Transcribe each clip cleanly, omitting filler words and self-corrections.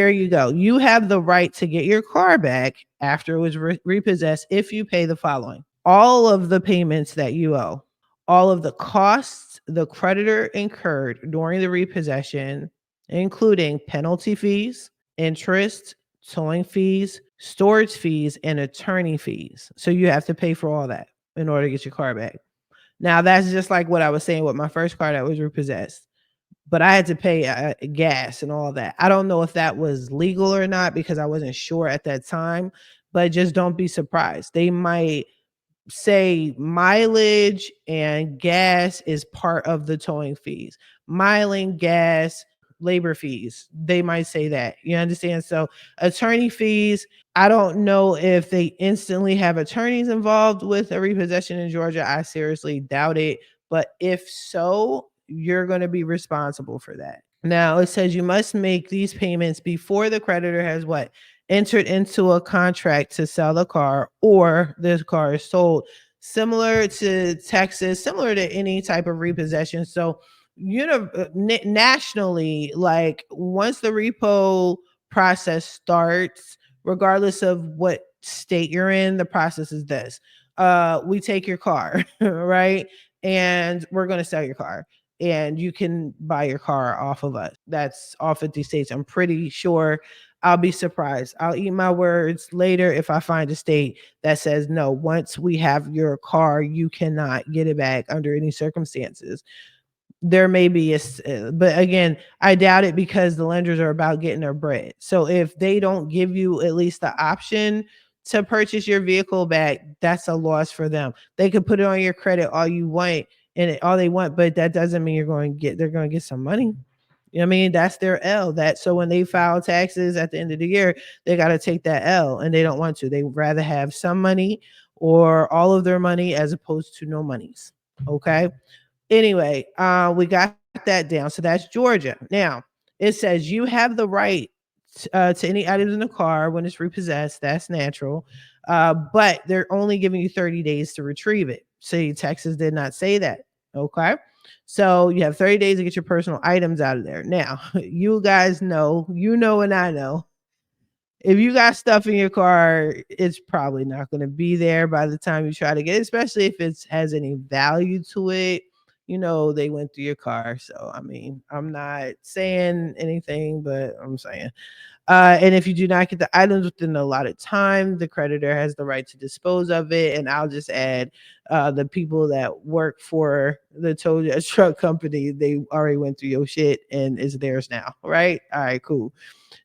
There you go. You have the right to get your car back after it was repossessed if you pay the following: all of the payments that you owe, all of the costs the creditor incurred during the repossession, including penalty fees, interest, towing fees, storage fees, and attorney fees. So you have to pay for all that in order to get your car back. Now, that's just like what I was saying with my first car that was repossessed, but I had to pay gas and all that. I don't know if that was legal or not because I wasn't sure at that time, but just don't be surprised. They might say mileage and gas is part of the towing fees. Miling, gas, labor fees. They might say that. You understand? So attorney fees, I don't know if they instantly have attorneys involved with a repossession in Georgia. I seriously doubt it. But if so, you're going to be responsible for that. Now it says you must make these payments before the creditor has what? Entered into a contract to sell the car or this car is sold. Similar to Texas, similar to any type of repossession. So, nationally, like once the repo process starts, regardless of what state you're in, the process is this. We take your car, right? And we're going to sell your car and you can buy your car off of us. That's all 50 states. I'm pretty sure. I'll be surprised. I'll eat my words later if I find a state that says no, once we have your car, you cannot get it back under any circumstances. There may be but again, I doubt it because the lenders are about getting their bread. So if they don't give you at least the option to purchase your vehicle back, that's a loss for them. They could put it on your credit all you want and all they want, but that doesn't mean they're going to get some money. You know what I mean? That's their L. That so when they file taxes at the end of the year, they got to take that L and they don't want to. They rather have some money or all of their money as opposed to no monies. Okay. Anyway, we got that down. So that's Georgia. Now it says you have the right to any items in the car when it's repossessed. That's natural. But they're only giving you 30 days to retrieve it. See, Texas did not say that. Okay. So you have 30 days to get your personal items out of there. Now, you guys know, and I know, if you got stuff in your car, it's probably not going to be there by the time you try to get it, especially if it has any value to it. They went through your car. So, I mean, I'm not saying anything, but I'm saying. And if you do not get the items within the allotted time, the creditor has the right to dispose of it. And I'll just add the people that work for the tow truck company, they already went through your shit and it's theirs now. Right? All right, cool.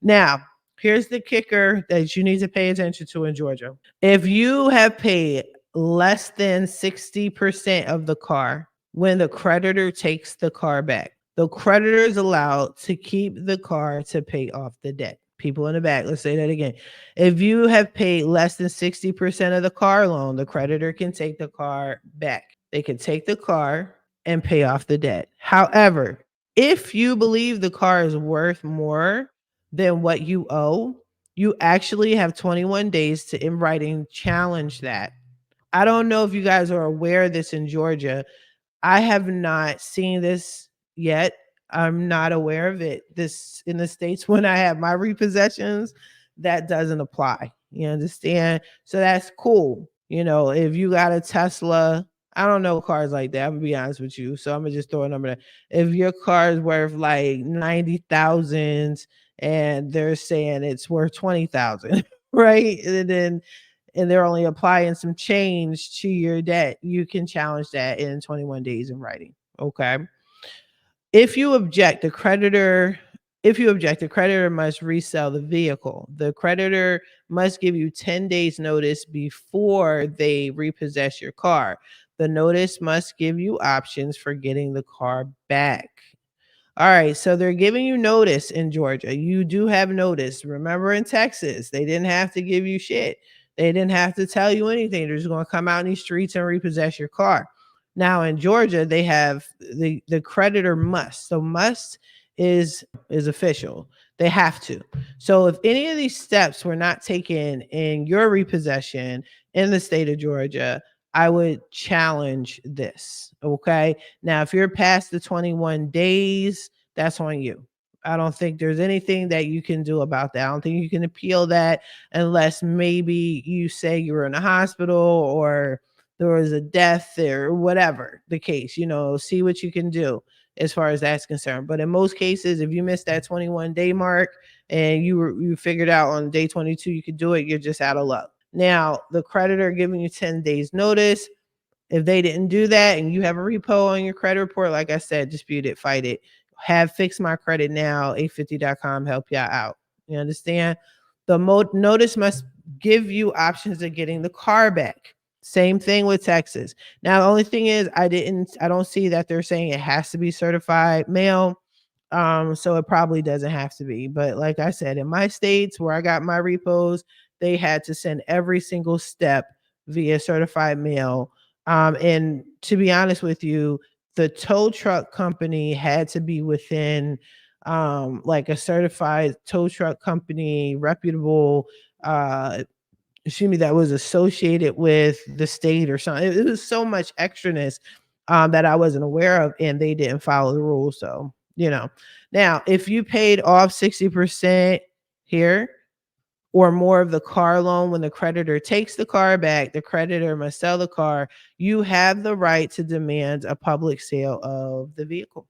Now, here's the kicker that you need to pay attention to in Georgia. If you have paid less than 60% of the car when the creditor takes the car back, the creditor is allowed to keep the car to pay off the debt. People in the back, let's say that again. If you have paid less than 60% of the car loan, the creditor can take the car back. They can take the car and pay off the debt. However, if you believe the car is worth more than what you owe, you actually have 21 days to, in writing, challenge that. I don't know if you guys are aware of this in Georgia. I have not seen this yet. I'm not aware of it. This in the States when I have my repossessions, that doesn't apply. You understand? So that's cool. If you got a Tesla, I don't know cars like that. I'm gonna be honest with you. So I'm gonna just throw a number there. If your car is worth like 90,000 and they're saying it's worth 20,000, right? And they're only applying some change to your debt, you can challenge that in 21 days in writing. Okay. If you object, the creditor must resell the vehicle. The creditor must give you 10 days notice before they repossess your car. The notice must give you options for getting the car back. All right, so they're giving you notice in Georgia. You do have notice. Remember in Texas, they didn't have to give you shit. They didn't have to tell you anything. They're just going to come out in these streets and repossess your car. Now in Georgia, they have the creditor must. So must is official. They have to. So if any of these steps were not taken in your repossession in the state of Georgia, I would challenge this. Okay. Now, if you're past the 21 days, that's on you. I don't think there's anything that you can do about that. I don't think you can appeal that unless maybe you say you were in a hospital or there was a death or whatever the case, see what you can do as far as that's concerned. But in most cases, if you missed that 21-day mark and you figured out on day 22 you could do it, you're just out of luck. Now, the creditor giving you 10 days notice, if they didn't do that and you have a repo on your credit report, like I said, dispute it, fight it. Have Fix My Credit Now, 850.com help y'all out. You understand? The notice must give you options of getting the car back. Same thing with Texas. Now, the only thing is, I don't see that they're saying it has to be certified mail. So it probably doesn't have to be. But like I said, in my states where I got my repos, they had to send every single step via certified mail. And to be honest with you, the tow truck company had to be within like a certified tow truck company, reputable, that was associated with the state or something. It was so much extraness that I wasn't aware of, and they didn't follow the rules. So, now if you paid off 60% here or more of the car loan when the creditor takes the car back, the creditor must sell the car. You have the right to demand a public sale of the vehicle.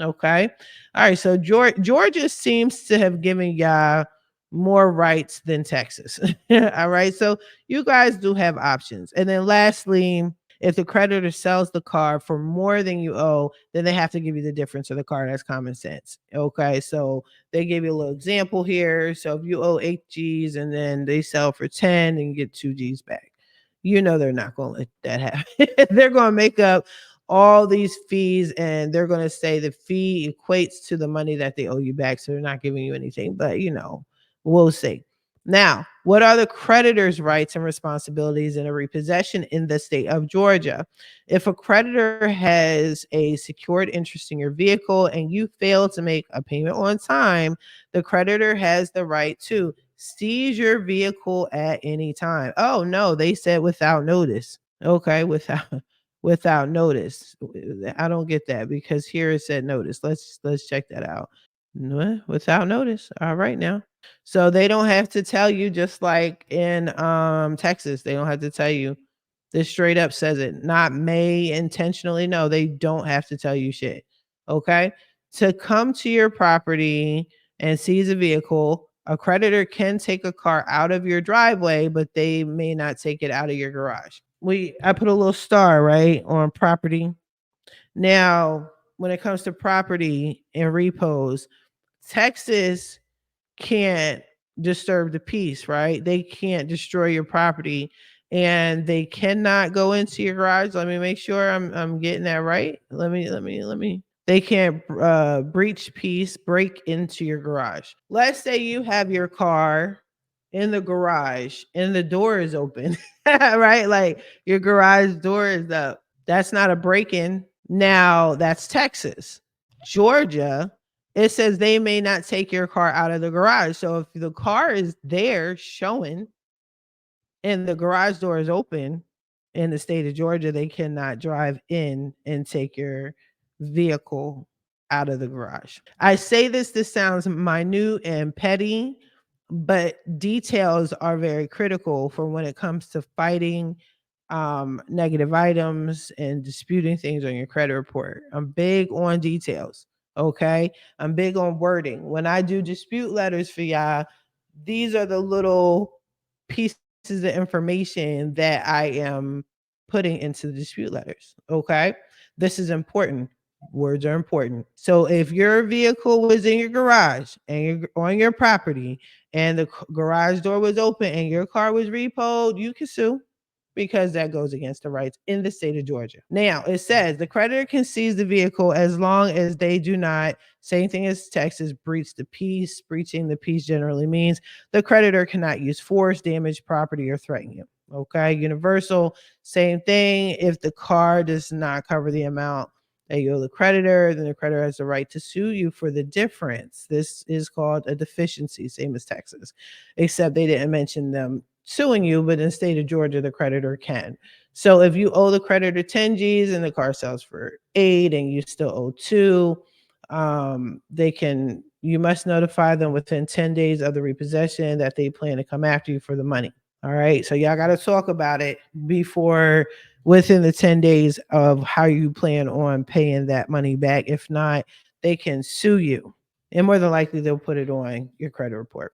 Okay. All right. So Georgia seems to have given y'all more rights than Texas. All right. So you guys do have options. And then lastly, if the creditor sells the car for more than you owe, then they have to give you the difference of the car. That's common sense. Okay. So they gave you a little example here. So if you owe 8 G's and then they sell for 10 and you get 2 G's back, they're not going to let that happen. They're going to make up all these fees and they're going to say the fee equates to the money that they owe you back. So they're not giving you anything, but we'll see. Now, what are the creditor's rights and responsibilities in a repossession in the state of Georgia? If a creditor has a secured interest in your vehicle and you fail to make a payment on time, the creditor has the right to seize your vehicle at any time. Oh no, they said without notice. Okay, without notice. I don't get that because here it said notice. Let's check that out. Without notice. All right now. So they don't have to tell you, just like in Texas, they don't have to tell you. This straight up says it. Not may intentionally. No, they don't have to tell you shit. Okay? To come to your property and seize a vehicle, a creditor can take a car out of your driveway, but they may not take it out of your garage. I put a little star, right, on property. Now, when it comes to property and repos, Texas can't disturb the peace, right? They can't destroy your property and they cannot go into your garage. Let me make sure I'm getting that right. Let me. They can't breach peace, break into your garage. Let's say you have your car in the garage and the door is open, right? Like your garage door is up. That's not a break-in. Now that's Texas. Georgia, it says they may not take your car out of the garage. So if the car is there showing and the garage door is open in the state of Georgia, they cannot drive in and take your vehicle out of the garage. I say this sounds minute and petty, but details are very critical for when it comes to fighting negative items and disputing things on your credit report. I'm big on details. Okay. I'm big on wording. When I do dispute letters for y'all, these are the little pieces of information that I am putting into the dispute letters. Okay. This is important. Words are important. So if your vehicle was in your garage and you're on your property and the garage door was open and your car was repoed, you can sue because that goes against the rights in the state of Georgia. Now, it says the creditor can seize the vehicle as long as they do not, same thing as Texas, breach the peace. Breaching the peace generally means the creditor cannot use force, damage property, or threaten you. Okay, universal, same thing. If the car does not cover the amount that you owe the creditor, then the creditor has the right to sue you for the difference. This is called a deficiency, same as Texas, except they didn't mention them suing you, but in the state of Georgia, the creditor can. So if you owe the creditor 10 G's and the car sells for 8 and you still owe 2, You must notify them within 10 days of the repossession that they plan to come after you for the money. All right. So y'all got to talk about it before within the 10 days of how you plan on paying that money back. If not, they can sue you. And more than likely, they'll put it on your credit report.